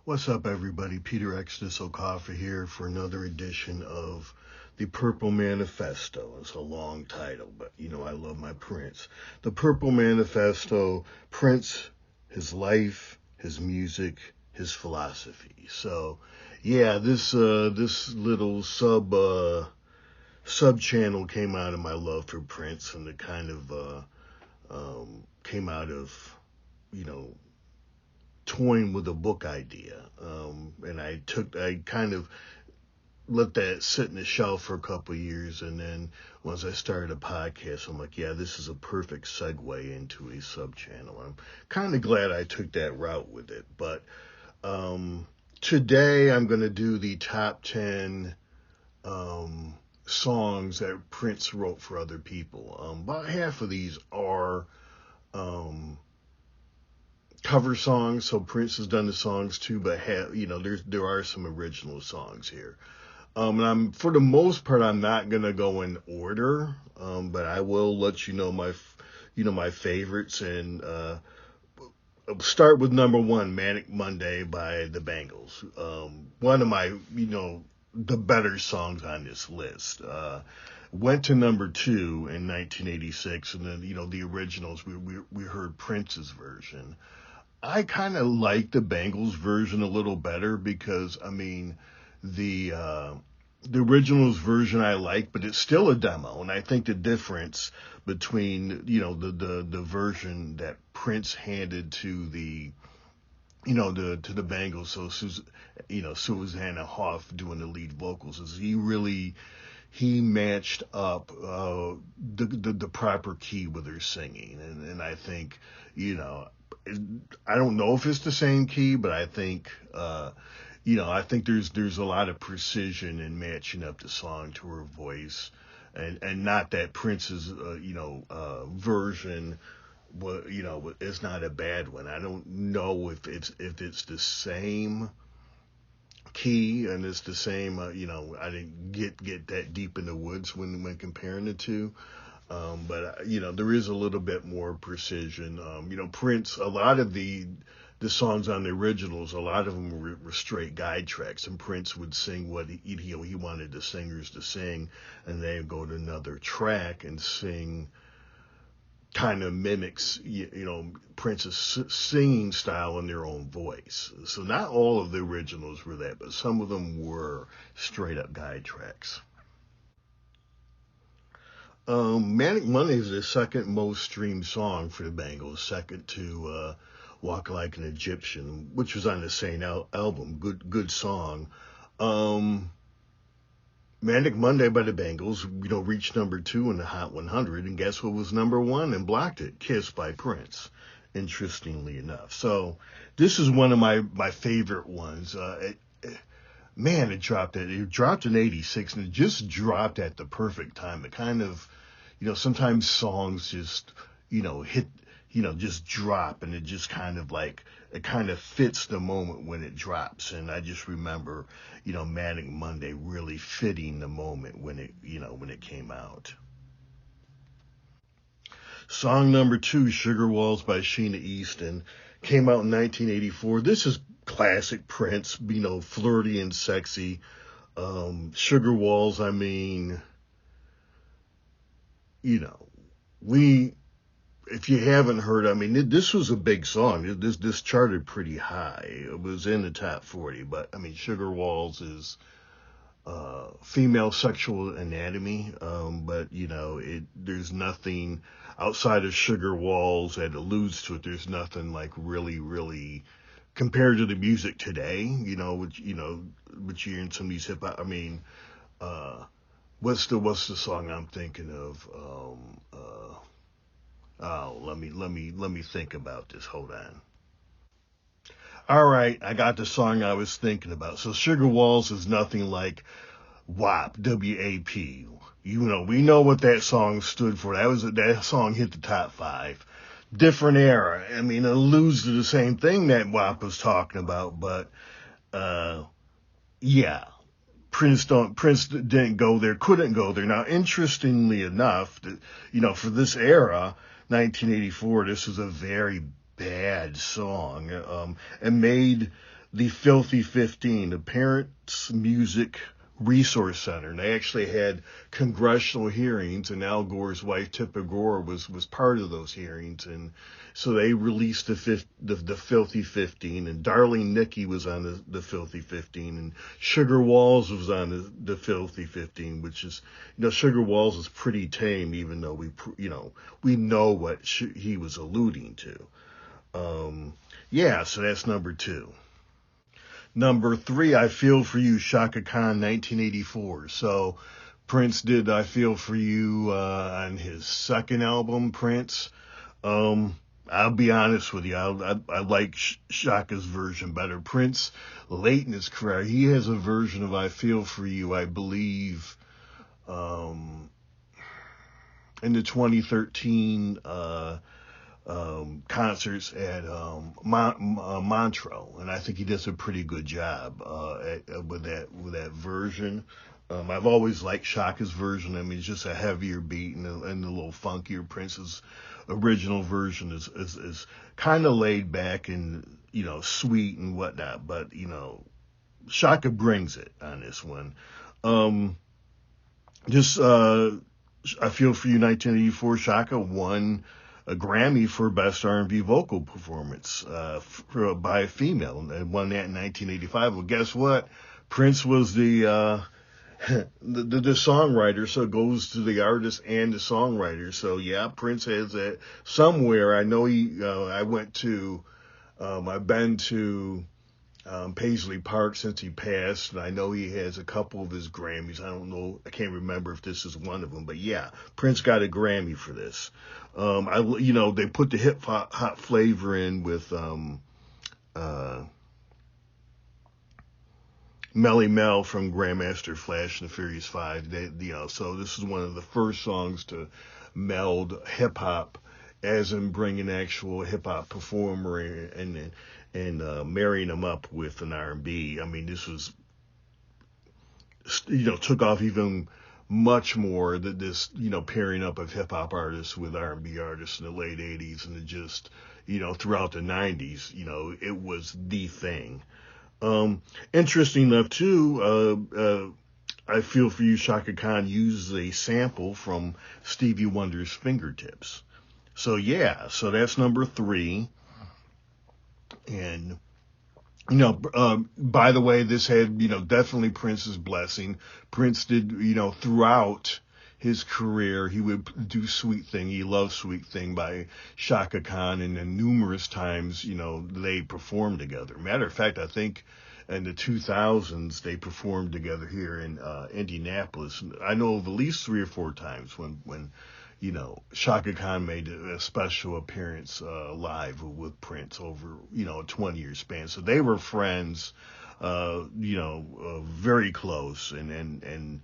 What's up, everybody? Peter Exodus Okafor here for another edition of the Purple Manifesto. It's a long title, but you know I love my Prince. The Purple Manifesto, Prince, his life, his music, his philosophy. So, yeah, this little sub channel came out of my love for Prince, and it kind of came out of, you know, toying with a book idea. And I kind of let that sit in the shelf for a couple of years. And then once I started a podcast, I'm like, yeah, this is a perfect segue into a sub channel. I'm kind of glad I took that route with it. But today I'm going to do the top 10 songs that Prince wrote for other people. About half of these are cover songs, so Prince has done the songs too, but there are some original songs here. And for the most part, I'm not gonna go in order, but I will let you know my favorites, and I'll start with number one, Manic Monday by the Bangles. One of my, the better songs on this list. Went to number two in 1986, and then, the originals, we heard Prince's version. I kind of like the Bangles version a little better because, the originals version I like, but it's still a demo. And I think the difference between, the version that Prince handed to the Bangles, so Susanna Hoff doing the lead vocals, is he matched up the proper key with her singing. And I think, I don't know if it's the same key, but I think, I think there's a lot of precision in matching up the song to her voice, and not that Prince's, version, is not a bad one. I don't know if it's the same key and it's the same, I didn't get that deep in the woods when comparing the two. But there is a little bit more precision. Prince, a lot of the songs on the originals, a lot of them were straight guide tracks, and Prince would sing what he wanted the singers to sing, and they'd go to another track and sing, kind of mimics, Prince's singing style in their own voice. So not all of the originals were that, but some of them were straight up guide tracks. Manic Monday is the second most streamed song for the Bangles, second to Walk Like an Egyptian, which was on the same album. Good song. Manic Monday by the Bangles, reached number 2 in the Hot 100, and guess what was number 1 and blocked it? Kiss by Prince, interestingly enough. So this is one of my favorite ones. It dropped in 86, and it just dropped at the perfect time. It kind of, sometimes songs just, hit, just drop, and it just kind of fits the moment when it drops. And I just remember, Manic Monday really fitting the moment when it came out. Song number 2, Sugar Walls by Sheena Easton, came out in 1984. This is classic Prince, flirty and sexy. Sugar Walls, if you haven't heard, this was a big song. This charted pretty high. It was in the top 40, but Sugar Walls is female sexual anatomy, but there's nothing outside of Sugar Walls that alludes to it. There's nothing like really compared to the music today, which you're in some of these hip hop. What's the song I'm thinking of? Let me think about this. Hold on. All right, I got the song I was thinking about. So Sugar Walls is nothing like WAP, W-A-P. We know what that song stood for. That song hit the top 5. Different era. It alludes to the same thing that WAP was talking about, but yeah. Prince didn't go there, couldn't go there. Now, interestingly enough, for this era, 1984, this was a very bad song, and made the Filthy 15, the Parents Music Resource Center. And they actually had congressional hearings, and Al Gore's wife, Tipper Gore, was part of those hearings. And so they released the Filthy 15, and Darling Nikki was on the Filthy 15, and Sugar Walls was on the Filthy 15, which is, Sugar Walls is pretty tame, even though we know what he was alluding to. So that's number 2. Number 3, I Feel For You, Chaka Khan, 1984. So Prince did I Feel For You on his second album, Prince. I'll be honest with you, I like Shaka's version better. Prince, late in his career, he has a version of I Feel For You, I believe, in the 2013 concerts at Montreux, and I think he does a pretty good job with that version. I've always liked Shaka's version. I mean, it's just a heavier beat and a little funkier. Prince's original version is kind of laid back and sweet and whatnot, but Chaka brings it on this one. I Feel For You, 1984. Chaka won a Grammy for Best R&B Vocal Performance by a female, and won that in 1985. Well, guess what? Prince was the songwriter, so it goes to the artist and the songwriter. So yeah, Prince has that somewhere. I know I've been to Paisley Park since he passed, and I know he has a couple of his Grammys. I don't know, I can't remember if this is one of them, but yeah, Prince got a Grammy for this. They put the hip hop flavor in with Melly Mel from Grandmaster Flash and the Furious Five. So this is one of the first songs to meld hip hop, as in bringing an actual hip hop performer and marrying them up with an R&B. I mean, this was, took off even much more, that this, pairing up of hip hop artists with R&B artists in the late 80s, and it just, throughout the 90s, it was the thing. Interesting enough too, I Feel For You, Chaka Khan used a sample from Stevie Wonder's Fingertips. So yeah, so that's number 3. And, by the way, this had, definitely Prince's blessing. Prince did, throughout his career, he would do Sweet Thing. He loved Sweet Thing by Chaka Khan, and then numerous times, they performed together. Matter of fact, I think in the 2000s, they performed together here in Indianapolis. I know of at least 3 or 4 times when Chaka Khan made a special appearance live with Prince over, a 20-year span. So they were friends, very close, and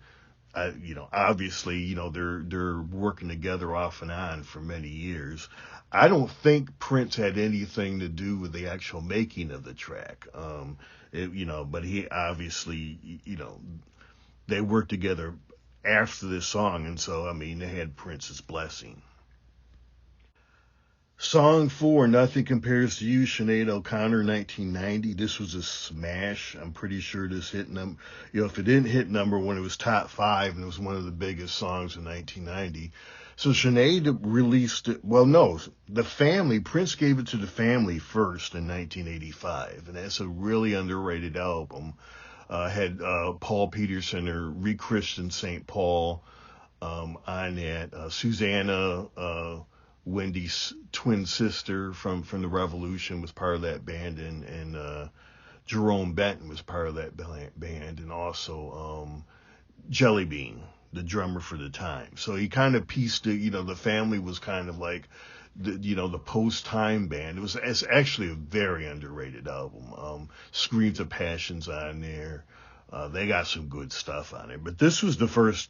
obviously, they're working together off and on for many years. I don't think Prince had anything to do with the actual making of the track, but he obviously, they worked together after this song, and so, I mean, they had Prince's blessing. Song 4, Nothing Compares to You, Sinead O'Connor, 1990. This was a smash. I'm pretty sure this hit if it didn't hit number 1, it was top 5, and it was one of the biggest songs in 1990. So Sinead released it, the Family, Prince gave it to the Family first in 1985, and that's a really underrated album. Had Paul Peterson or rechristened St. Paul on that. Susanna, Wendy's twin sister from the Revolution, was part of that band, and Jerome Benton was part of that band, and also Jelly Bean, the drummer for the time. So he kind of pieced it, the Family was kind of like the post-time band. It's actually a very underrated album. Screams of Passion's on there. They got some good stuff on it. But this was the first,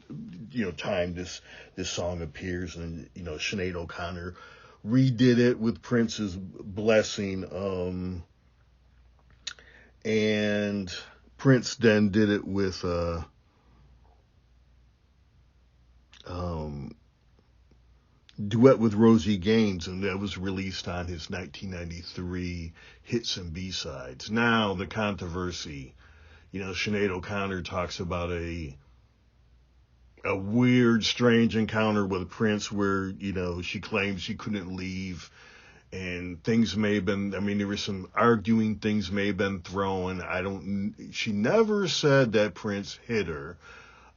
time this song appears, and, Sinead O'Connor redid it with Prince's blessing. And Prince then did it with, duet with Rosie Gaines, and that was released on his 1993 Hits and B-Sides. Now, the controversy, Sinead O'Connor talks about a weird, strange encounter with Prince where, she claims she couldn't leave, and things may have been, there was some arguing, things may have been thrown. She never said that Prince hit her.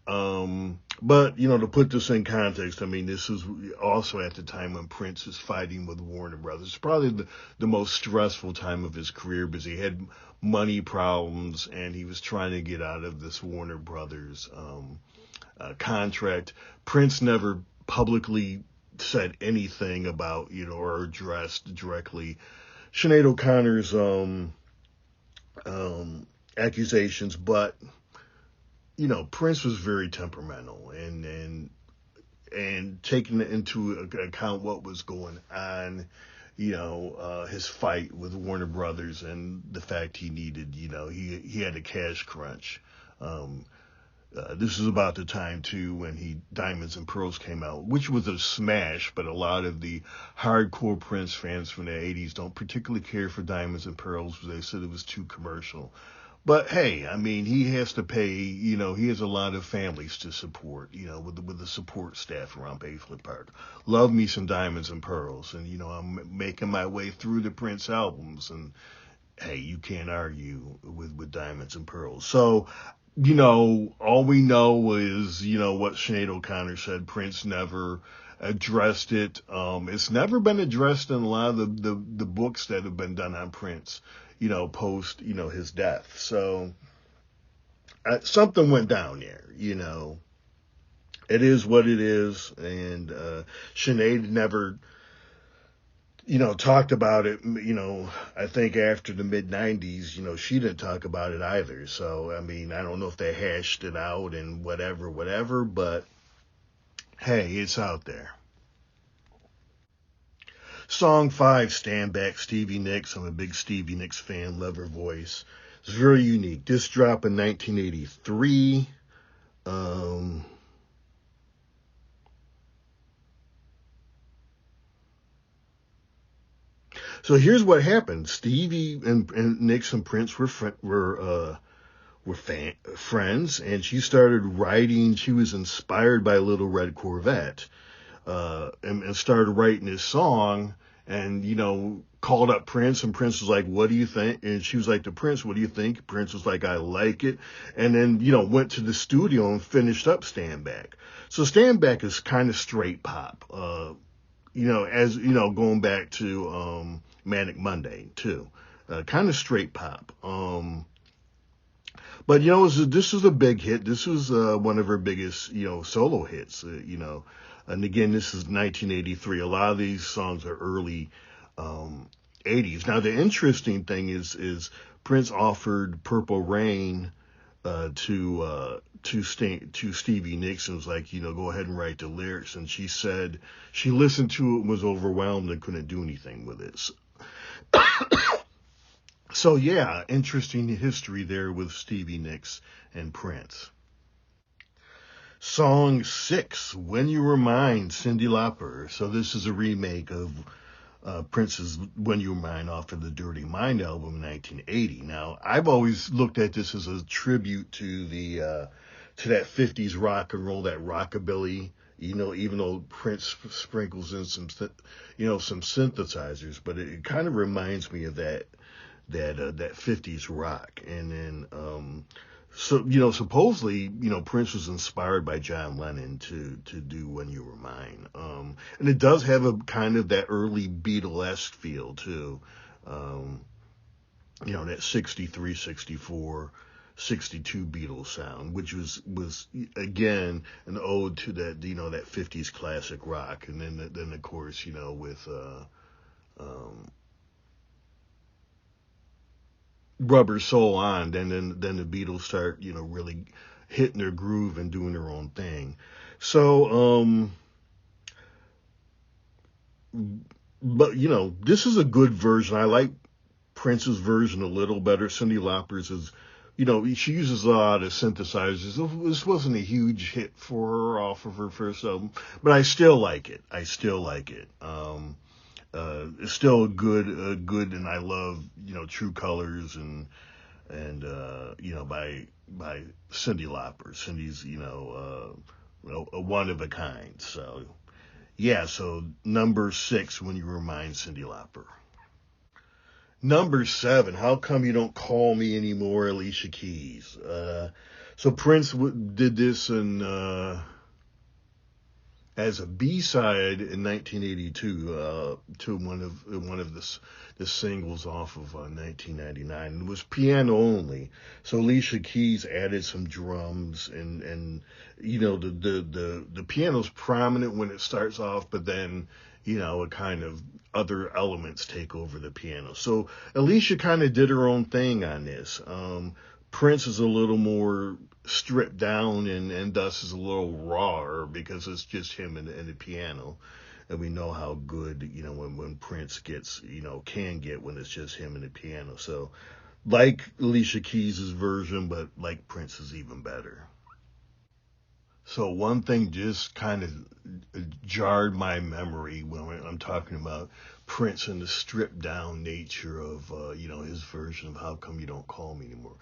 But, to put this in context, this is also at the time when Prince is fighting with Warner Brothers. It's probably the most stressful time of his career because he had money problems and he was trying to get out of this Warner Brothers contract. Prince never publicly said anything about, or addressed directly Sinead O'Connor's accusations, but Prince was very temperamental, and taking into account what was going on, his fight with Warner Brothers and the fact he needed, he had a cash crunch. This is about the time too when Diamonds and Pearls came out, which was a smash, but a lot of the hardcore Prince fans from the 80s don't particularly care for Diamonds and Pearls because they said it was too commercial. But hey, he has to pay, he has a lot of families to support, with the support staff around Paisley Park. Love me some Diamonds and Pearls. And, I'm making my way through the Prince albums, and hey, you can't argue with Diamonds and Pearls. So, all we know is, what Sinead O'Connor said. Prince never addressed it. It's never been addressed in a lot of the books that have been done on Prince, post, his death. So something went down there, It is what it is. And Sinead never, talked about it, I think after the mid-90s, she didn't talk about it either. So, I don't know if they hashed it out and whatever, but hey, it's out there. Song 5, Stand Back, Stevie Nicks. I'm a big Stevie Nicks fan, love her voice. It's very unique. This dropped in 1983. So here's what happened. Stevie and Nicks and Prince were friends, and she started writing. She was inspired by Little Red Corvette, and started writing this song, and, called up Prince, and Prince was like, what do you think? And she was like to Prince, what do you think? Prince was like, I like it. And then, went to the studio and finished up Stand Back. So Stand Back is kind of straight pop, going back to Manic Monday too, kind of straight pop. But this was a big hit. This was one of her biggest solo hits. And again, this is 1983. A lot of these songs are early 80s. Now the interesting thing is Prince offered Purple Rain to Stevie Nicks, and was like, go ahead and write the lyrics. And she said she listened to it, was overwhelmed, and couldn't do anything with it. So yeah, interesting history there with Stevie Nicks and Prince. Song 6, When You Were Mine, Cyndi Lauper. So this is a remake of Prince's When You Were Mine off of the Dirty Mind album in 1980. Now, I've always looked at this as a tribute to to that 50s rock and roll, that rockabilly, even though Prince sprinkles in some synthesizers, but it kind of reminds me of that 50s rock. And then, supposedly, Prince was inspired by John Lennon to do When You Were Mine. And it does have a kind of that early Beatlesque feel too. That 63, 64, 62 Beatles sound, which was again an ode to that, that 50s classic rock. And then of course, with, Rubber Soul on, then the Beatles start, really hitting their groove and doing their own thing. So, but this is a good version. I like Prince's version a little better. Cyndi Lauper's is she uses a lot of synthesizers. This wasn't a huge hit for her off of her first album, but I still like it. It's still good, and I love, True Colors and by Cyndi Lauper. Cindy's, a one of a kind. So, yeah, so number 6, When You Remind Cyndi Lauper. Number 7, How Come You Don't Call Me Anymore, Alicia Keys. So Prince did this as a B-side in 1982 to one of the singles off of 1999. It was piano only, so Alicia Keys added some drums and the piano's prominent when it starts off, but then it kind of other elements take over the piano. So Alicia kind of did her own thing on this. Prince is a little more stripped down and thus is a little rawer because it's just him and the piano. And we know how good, when Prince gets, can get when it's just him and the piano. So like Alicia Keys' version, but like Prince's even better. So one thing just kind of jarred my memory when I'm talking about Prince and the stripped down nature of, his version of How Come You Don't Call Me Anymore.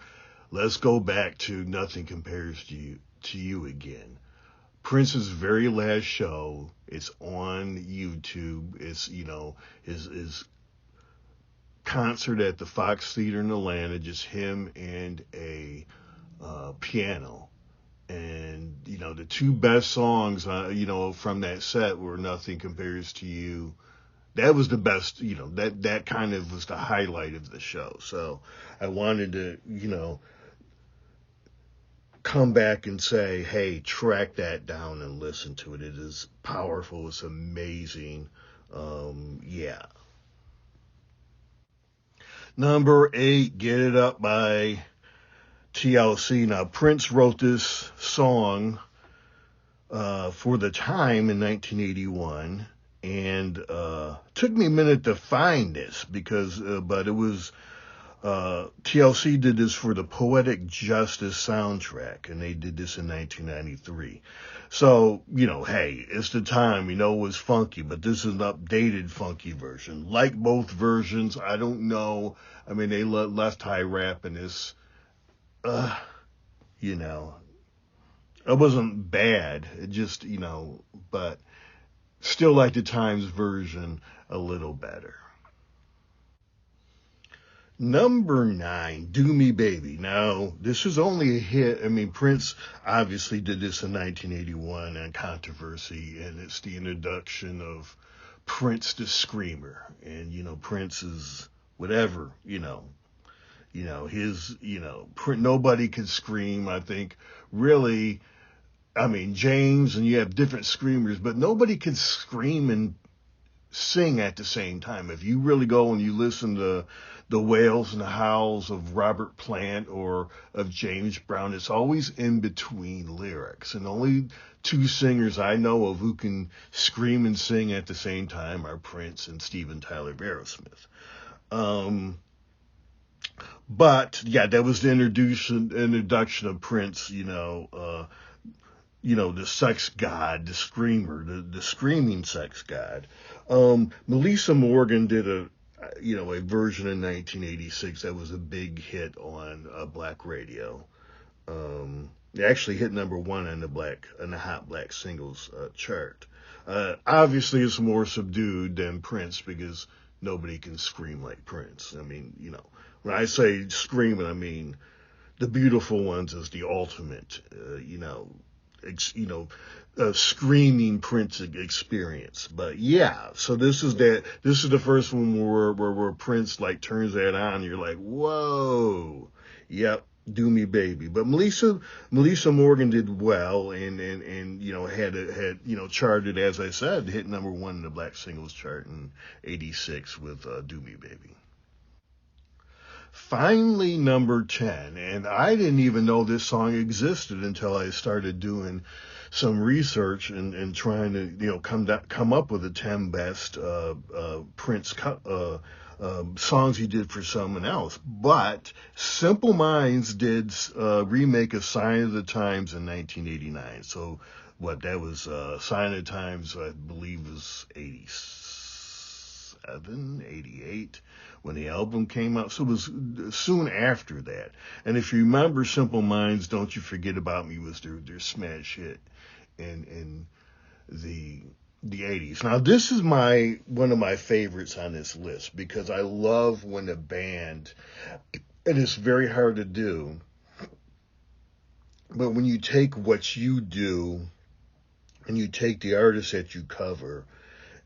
Let's go back to Nothing Compares to You again. Prince's very last show, it's on YouTube. It's, his concert at the Fox Theater in Atlanta, just him and a piano. And, the two best songs, from that set were Nothing Compares to You. That was the best, that kind of was the highlight of the show. So I wanted to, come back and say, hey, track that down and listen to it. It is powerful. It's amazing. Yeah. Number 8, Get It Up by TLC. Now, Prince wrote this song for the time in 1981, and took me a minute to find this because, but it was TLC did this for the Poetic Justice soundtrack, and they did this in 1993. So, hey, it's the time, it was funky, but this is an updated funky version. Like both versions, I don't know. I mean, they left high rap in this. It wasn't bad. It just, but still like the Times version a little better. Number 9, Do Me Baby. Now, this is only a hit. I mean, Prince obviously did this in 1981 and Controversy, and it's the introduction of Prince the Screamer. And, Prince is whatever, nobody can scream, I think, really. I mean, James, and you have different screamers, but nobody can scream and sing at the same time. If you really go and you listen to the wails and the howls of Robert Plant or of James Brown, it's always in between lyrics. And only 2 singers I know of who can scream and sing at the same time are Prince and Steven Tyler of Aerosmith. But yeah, that was the introduction of Prince, the sex god, the screamer, the screaming sex god. Melissa Morgan did a version in 1986 that was a big hit on black radio. It actually hit number 1 on the Hot Black Singles chart. Obviously, it's more subdued than Prince because nobody can scream like Prince. I mean, when I say screaming, I mean The Beautiful Ones is the ultimate, screaming Prince experience. But yeah, so this is the first one where Prince like turns that on. And you're like, whoa, yep, Do Me Baby. But Melissa Morgan did well and had charted, as I said, hit number 1 in the Black Singles chart in 86 with Do Me Baby. Finally, number 10, and I didn't even know this song existed until I started doing some research and trying to come up with the 10 best Prince songs he did for someone else. But Simple Minds did a remake of Sign of the Times in 1989. So what that was, Sign of the Times, I believe, was 87, 88 when the album came out. So it was soon after that. And if you remember Simple Minds, Don't You Forget About Me was their smash hit in the 80s. Now this is one of my favorites on this list because I love when a band, and it's very hard to do, but when you take what you do and you take the artist that you cover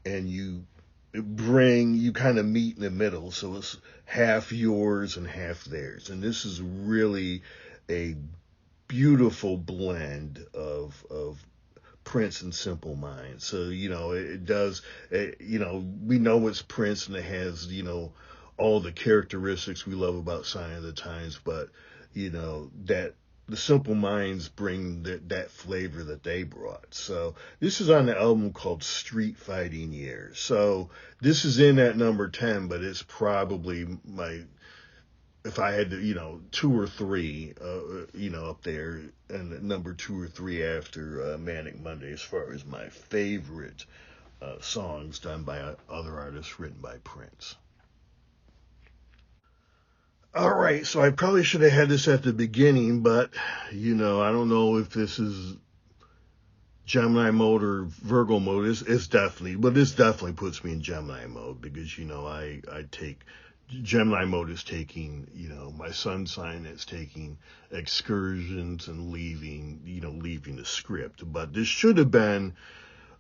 and you kind of meet in the middle, so it's half yours and half theirs. And this is really a beautiful blend of Prince and Simple Minds. So, we know it's Prince and it has, all the characteristics we love about Sign of the Times, but, that the Simple Minds bring that flavor that they brought. So this is on the album called Street Fighting Years. So this is in at number 10, but it's probably if I had to, 2 or 3, up there, and number 2 or 3 after Manic Monday as far as my favorite songs done by other artists written by Prince. All right, so I probably should have had this at the beginning, but, I don't know if this is Gemini mode or Virgo mode. It's definitely puts me in Gemini mode because, I take... Gemini mode is taking, my sun sign is taking excursions and leaving the script. But this should have been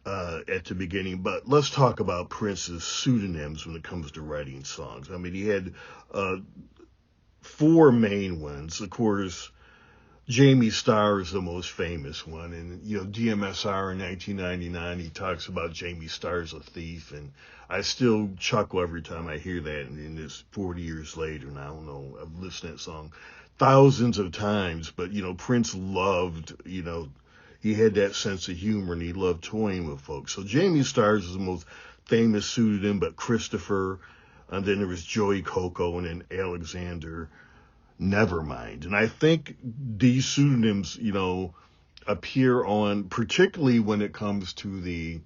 at the beginning. But let's talk about Prince's pseudonyms when it comes to writing songs. I mean, he had 4 main ones. Of course, Jamie Starr is the most famous one. And, DMSR in 1999, he talks about Jamie Starr as a thief. And I still chuckle every time I hear that. And it's 40 years later. And I don't know, I've listened to that song thousands of times. But, Prince loved, he had that sense of humor and he loved toying with folks. So Jamie Starr is the most famous pseudonym, but Christopher. And then there was Joey Coco and then Alexander Nevermind. And I think these pseudonyms, appear on, particularly when it comes to the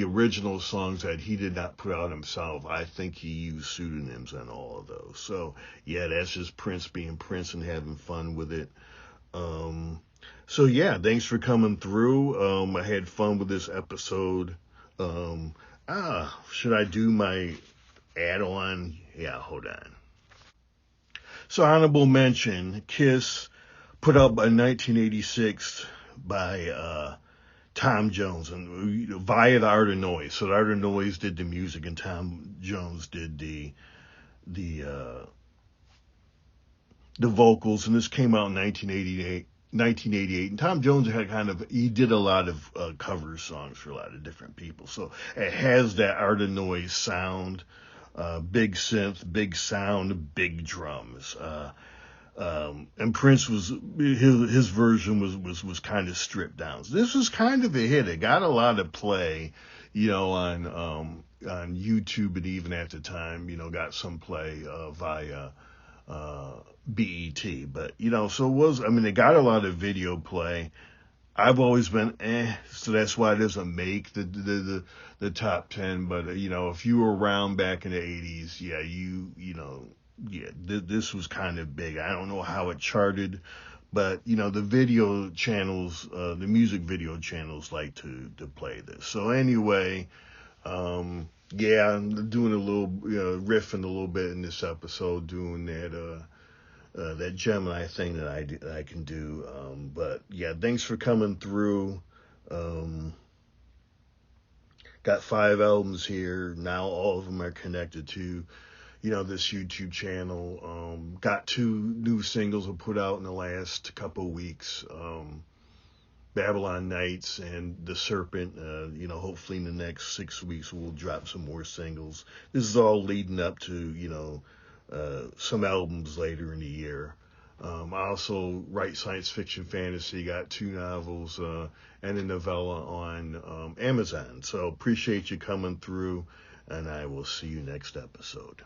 original songs that he did not put out himself. I think he used pseudonyms on all of those. So yeah, that's just Prince being Prince and having fun with it. So yeah, thanks for coming through. I had fun with this episode. Should I do my add-on? Yeah, hold on. So honorable mention, Kiss, put out by 1986 by Tom Jones and via the Art of Noise. So the Art of Noise did the music and Tom Jones did the vocals, and this came out in 1988. And Tom Jones he did a lot of cover songs for a lot of different people. So it has that Art of Noise sound, big synth, big sound, big drums. And Prince his version was kind of stripped down. So this was kind of a hit. It got a lot of play, on YouTube, and even at the time, got some play via BET. But so it was. I mean, it got a lot of video play. I've always been so that's why it doesn't make the top 10. But if you were around back in the 80s, yeah, this was kind of big. I don't know how it charted, but the video channels, the music video channels like to play this. So anyway, I'm doing a little riffing a little bit in this episode, doing that Gemini thing that I can do. But yeah, thanks for coming through. Got 5 albums here now. All of them are connected to this YouTube channel. Got 2 new singles I put out in the last couple of weeks. Babylon Nights and The Serpent. Hopefully in the next 6 weeks we'll drop some more singles. This is all leading up to, some albums later in the year. I also write science fiction fantasy, got 2 novels, and a novella on Amazon. So appreciate you coming through. and I will see you next episode.